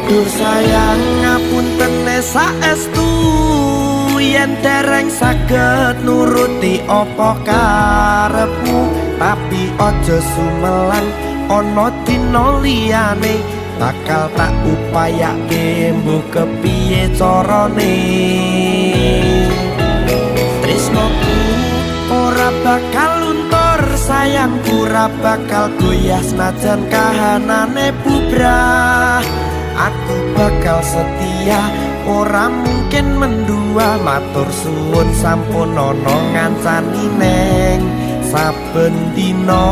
Duh sayang ngapunten saestu yen dereng saged nuruti apa karepmu, tapi aja sumelang ana dina liyane bakal tak upayake mbuh kepiye carane. Tresnoku ora bakal luntur, sayangku ora bakal goyah senajan kahanane bubrah. Aku bakal setia, ora mungkin mendua. Matur suwun sampun ana ngancani neng saben dina.